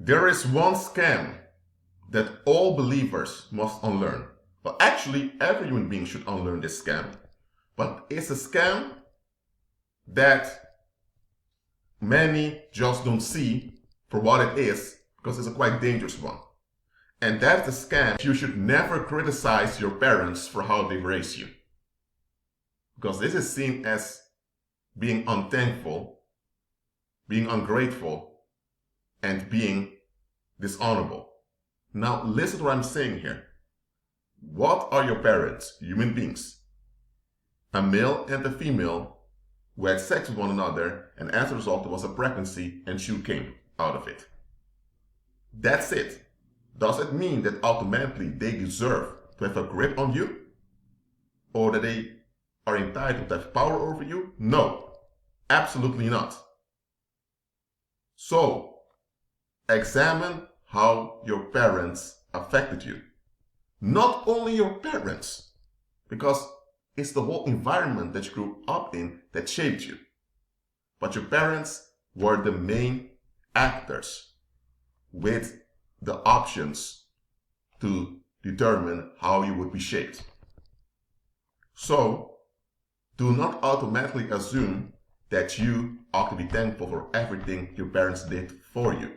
There is one scam that all believers must unlearn. Well, actually, every human being should unlearn this scam. But it's a scam that many just don't see for what it is, because it's a quite dangerous one. And that's the scam. You should never criticize your parents for how they raise you, because this is seen as being unthankful, being ungrateful, and being dishonorable. Now listen to what I'm saying here. What are your parents? Human beings. A male and a female who had sex with one another, and as a result there was a pregnancy and you came out of it. That's it. Does it mean that automatically they deserve to have a grip on you? Or that they are entitled to have power over you? No, absolutely not. So, examine how your parents affected you. Not only your parents, because it's the whole environment that you grew up in that shaped you. But your parents were the main actors with the options to determine how you would be shaped. So, do not automatically assume that you ought to be thankful for everything your parents did for you.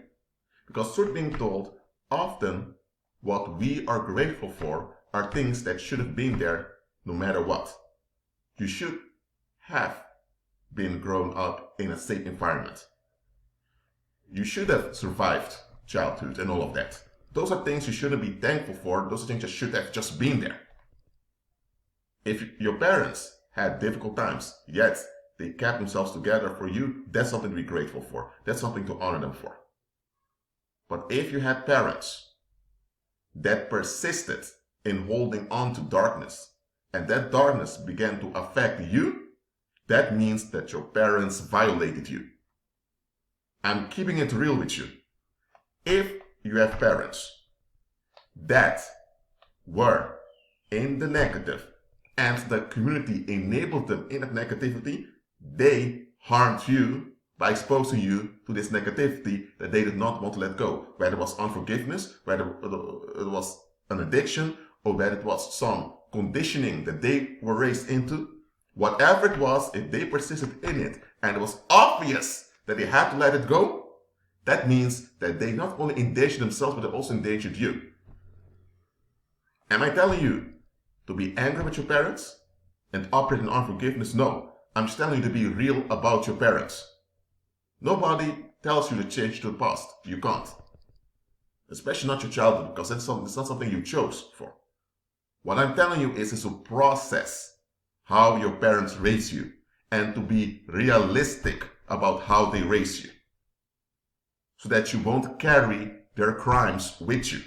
Because truth being told, often what we are grateful for are things that should have been there no matter what. You should have been grown up in a safe environment. You should have survived childhood and all of that. Those are things you shouldn't be thankful for. Those are things that should have just been there. If your parents had difficult times, yet they kept themselves together for you, that's something to be grateful for. That's something to honor them for. But if you had parents that persisted in holding on to darkness, and that darkness began to affect you, that means that your parents violated you. I'm keeping it real with you. If you have parents that were in the negative and the community enabled them in that negativity, they harmed you by exposing you to this negativity that they did not want to let go. Whether it was unforgiveness, whether it was an addiction, or whether it was some conditioning that they were raised into, whatever it was, if they persisted in it and it was obvious that they had to let it go, that means that they not only endangered themselves, but they also endangered you. Am I telling you to be angry with your parents and operate in unforgiveness? No. I'm just telling you to be real about your parents. Nobody tells you to change the past. You can't. Especially not your childhood, because it's not something you chose for. What I'm telling you is to process how your parents raise you and to be realistic about how they raise you, so that you won't carry their crimes with you.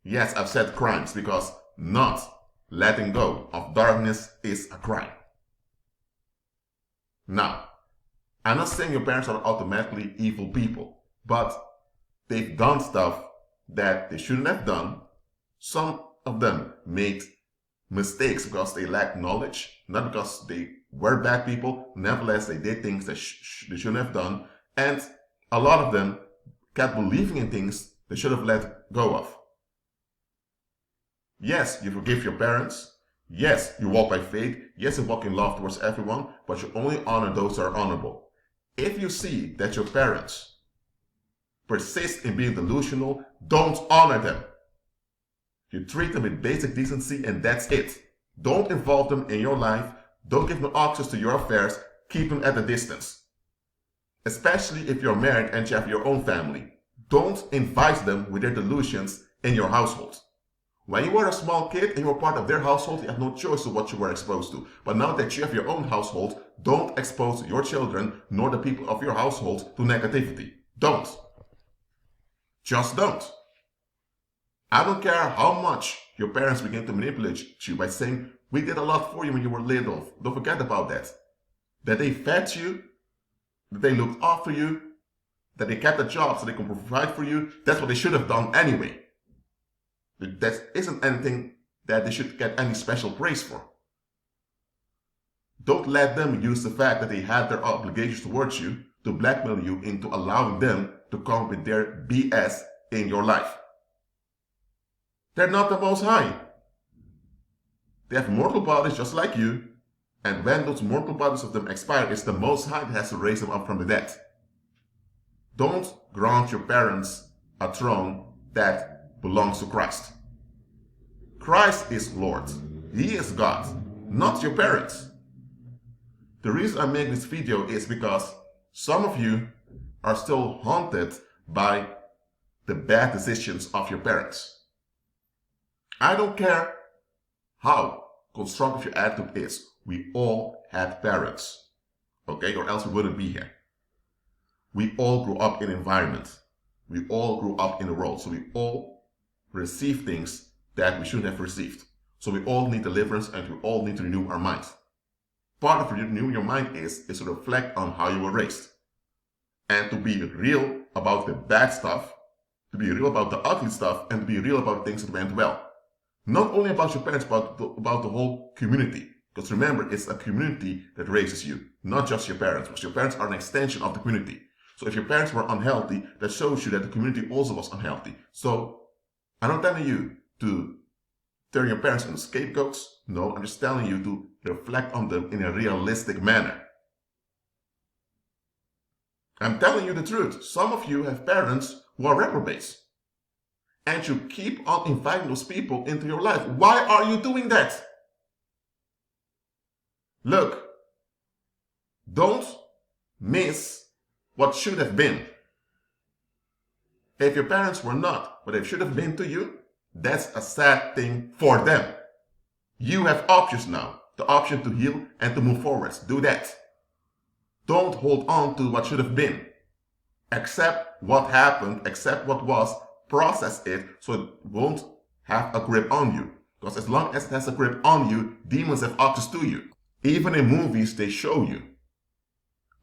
Yes, I've said crimes because not letting go of darkness is a crime. Now, I'm not saying your parents are automatically evil people, but they've done stuff that they shouldn't have done. Some of them made mistakes because they lacked knowledge, not because they were bad people. Nevertheless, they did things that they shouldn't have done. And a lot of them kept believing in things they should have let go of. Yes, you forgive your parents. Yes, you walk by faith. Yes, you walk in love towards everyone, but you only honor those that are honorable. If you see that your parents persist in being delusional, don't honor them. You treat them with basic decency and that's it. Don't involve them in your life. Don't give them access to your affairs. Keep them at a distance. Especially if you're married and you have your own family. Don't invite them with their delusions in your household. When you were a small kid and you were part of their household, you had no choice of what you were exposed to. But now that you have your own household, don't expose your children nor the people of your household to negativity. Don't. Just don't. I don't care how much your parents begin to manipulate you by saying, we did a lot for you when you were little. Don't forget about that. That they fed you, that they looked after you, that they kept a job so they can provide for you. That's what they should have done anyway. That isn't anything that they should get any special praise for. Don't let them use the fact that they had their obligations towards you to blackmail you into allowing them to come with their BS in your life. They're not the Most High. They have mortal bodies just like you, and when those mortal bodies of them expire, it's the Most High that has to raise them up from the dead. Don't grant your parents a throne that belongs to Christ. Christ is Lord. He is God, not your parents. The reason I make this video is because some of you are still haunted by the bad decisions of your parents. I don't care how constructive your attitude is. We all had parents, okay? Or else we wouldn't be here. We all grew up in an environment. We all grew up in the world. So we all receive things that we shouldn't have received. So we all need deliverance and we all need to renew our minds. Part of renewing your mind is to reflect on how you were raised. And to be real about the bad stuff, to be real about the ugly stuff, and to be real about things that went well. Not only about your parents, but about the whole community. Because remember, it's a community that raises you, not just your parents. Because your parents are an extension of the community. So if your parents were unhealthy, that shows you that the community also was unhealthy. So I'm not telling you to turn your parents into scapegoats. No, I'm just telling you to reflect on them in a realistic manner. I'm telling you the truth. Some of you have parents who are reprobates. And you keep on inviting those people into your life. Why are you doing that? Look, don't miss what should have been. If your parents were not what they should have been to you, that's a sad thing for them. You have options now. The option to heal and to move forwards. Do that. Don't hold on to what should have been. Accept what happened, accept what was, process it so it won't have a grip on you. Because as long as it has a grip on you, demons have access to you. Even in movies, they show you.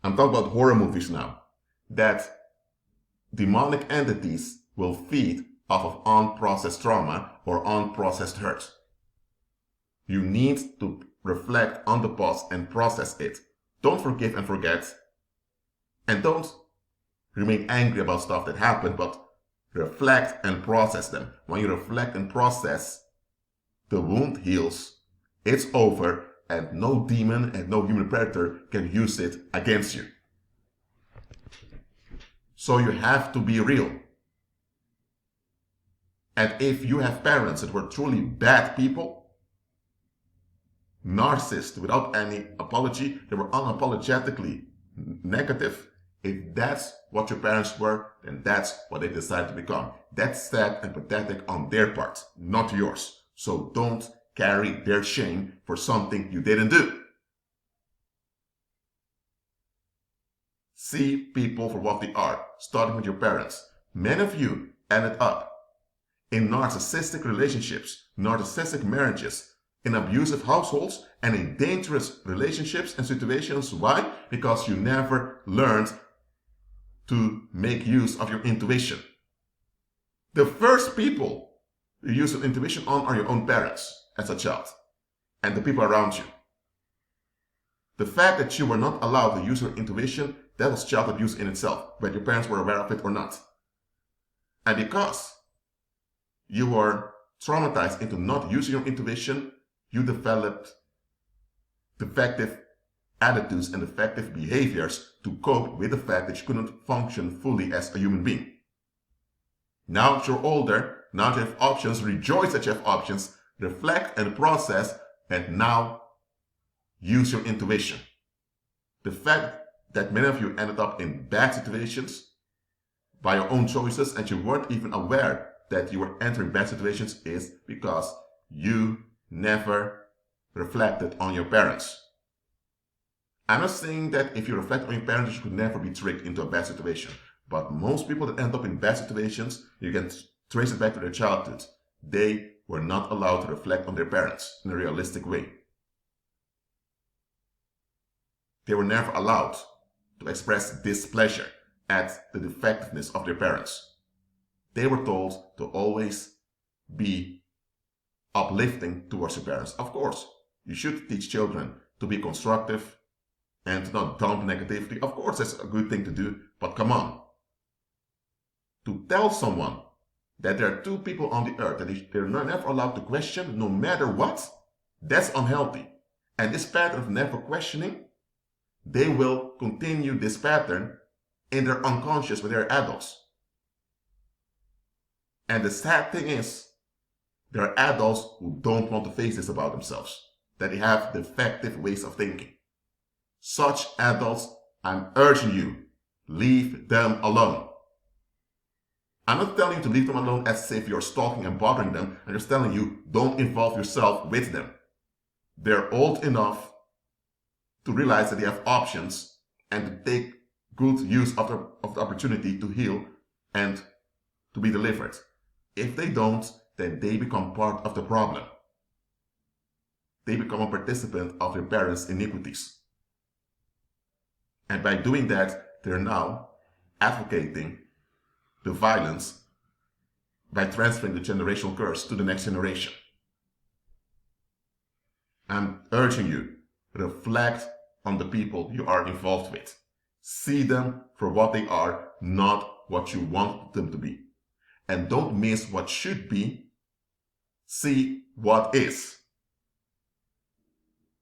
I'm talking about horror movies now. That demonic entities will feed off of unprocessed trauma or unprocessed hurt. You need to reflect on the past and process it. Don't forgive and forget. And don't remain angry about stuff that happened, but reflect and process them. When you reflect and process, the wound heals, it's over, and no demon and no human predator can use it against you. So you have to be real. And if you have parents that were truly bad people, narcissists without any apology, they were unapologetically negative, if that's what your parents were, then that's what they decided to become. That's sad and pathetic on their part, not yours. So don't carry their shame for something you didn't do. See people for what they are, starting with your parents. Many of you ended up in narcissistic relationships, narcissistic marriages, in abusive households, and in dangerous relationships and situations. Why? Because you never learned to make use of your intuition. The first people you use your intuition on are your own parents as a child and the people around you. The fact that you were not allowed to use your intuition, that was child abuse in itself, whether your parents were aware of it or not. And because you were traumatized into not using your intuition, you developed defective attitudes and effective behaviors to cope with the fact that you couldn't function fully as a human being. Now that you're older, now that you have options, rejoice that you have options, reflect and process, and now use your intuition. The fact that many of you ended up in bad situations by your own choices and you weren't even aware that you were entering bad situations is because you never reflected on your parents. I'm not saying that if you reflect on your parents, you could never be tricked into a bad situation. But most people that end up in bad situations, you can trace it back to their childhood. They were not allowed to reflect on their parents in a realistic way. They were never allowed to express displeasure at the defectiveness of their parents. They were told to always be uplifting towards your parents. Of course, you should teach children to be constructive and to not dump negativity. Of course, that's a good thing to do, but come on. to tell someone that there are two people on the earth that they're never allowed to question no matter what, that's unhealthy. And this pattern of never questioning, they will continue this pattern in their unconscious when they're adults. And the sad thing is, there are adults who don't want to face this about themselves, that they have defective ways of thinking. Such adults, I'm urging you, leave them alone. I'm not telling you to leave them alone as if you're stalking and bothering them. I'm just telling you, don't involve yourself with them. They're old enough to realize that they have options and to take good use of the opportunity to heal and to be delivered. If they don't, then they become part of the problem. They become a participant of their parents' iniquities. And by doing that, they're now advocating the violence by transferring the generational curse to the next generation. I'm urging you, reflect on the people you are involved with. See them for what they are, not what you want them to be. And don't miss what should be, see what is.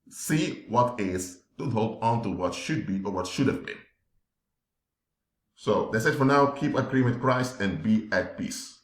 See what is, don't hold on to what should be or what should have been. So that's it for now. Keep agreeing with Christ and be at peace.